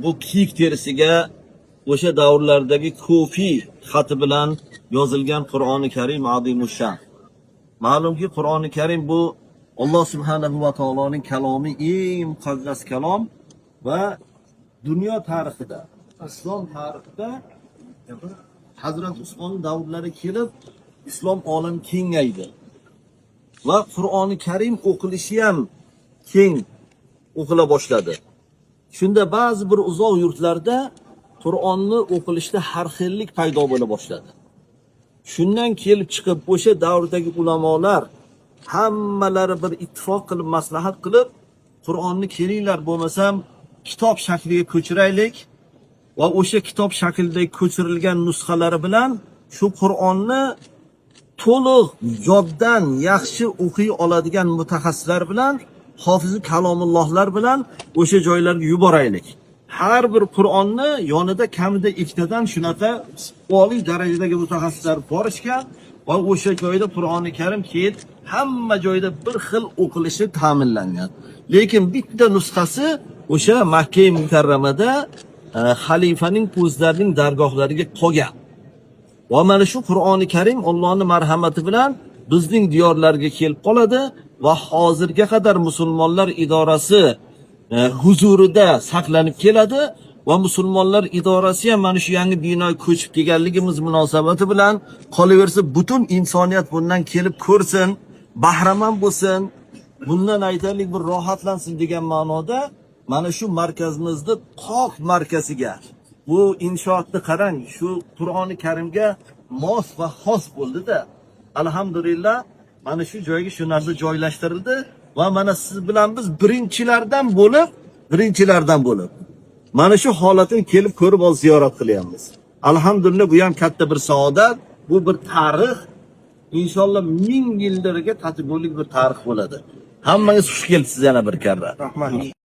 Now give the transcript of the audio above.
Bu kiyik terisiga o'sha davrlardagi Kufi xati bilan yozilgan Qur'oni Karim azimushan. Ma'lumki Qur'oni Karim bu Alloh subhanahu va taoloning kalomi, eng muqaddas kalom va dunyo tarixida, islom tarixida Hazrat Usmon davrlari kelib islom olami kengaydi. Va Qur'oni Karim o'qilishi ham keng o'qila boshladi. Shunda ba'zi bir uzoq yurtlarda Qur'onni o'qilishda har xillik paydo bo'la boshladi. Shundan kelib chiqib o'sha davrdagi ulamolar hammalari bir ittifoq qilib maslahat qilib Qur'onni kelinglar bo'lmasam kitob shakliga ko'chiraylik va o'sha kitob shaklidagi ko'chirilgan nusxalari bilan shu Qur'onni to'liq yoddan yaxshi o'qiy oladigan mutaxassislar bilan, hofizi kalomullohlar bilan o'sha joylarga yuboraylik. Har bir Qur'onni yonida kamida ikkitadan shunaqa oliy darajadagi mutaxassislar borishgan va o'sha joyda Qur'oni Karim keyin hamma joyda bir xil o'qilishi ta'minlangan. Lekin bitta nusxasi o'sha Makka mukarramada xalifaning o'zlarining dargohlariga qolgan. Va mana shu Qur'oni Karim Allohning marhamati bilan bizning diyorlarga kelib qoladi va hozirga qadar musulmonlar idorasi huzurida saqlanib keladi va musulmonlar idorasi ham mana shu yangi binoga ko'chib kelganligimiz munosabati bilan qolaversa butun insoniyat bundan kelib ko'rsin, bahramand bo'lsin, bundan aytaylik bir rohatlansin degan ma'noda mana shu markazimizni Qoq markaziga bu inshootni qarang, shu Qur'oni Karimga mos va xos bo'ldi-da. Alhamdulillah mana shu joyga shu narsa joylashtirildi va mana siz bilan biz birinchilardan bo'lib mana shu holatni kelib ko'rib ol ziyorat qilyapmiz. Alhamdulillah bu ham katta bir saodat, bu bir tarix. İnshaalloh 1000 yillarga tatigulik bir tarix bo'ladi. Hammangiz xush kelibsiz yana bir karra. Rahmat.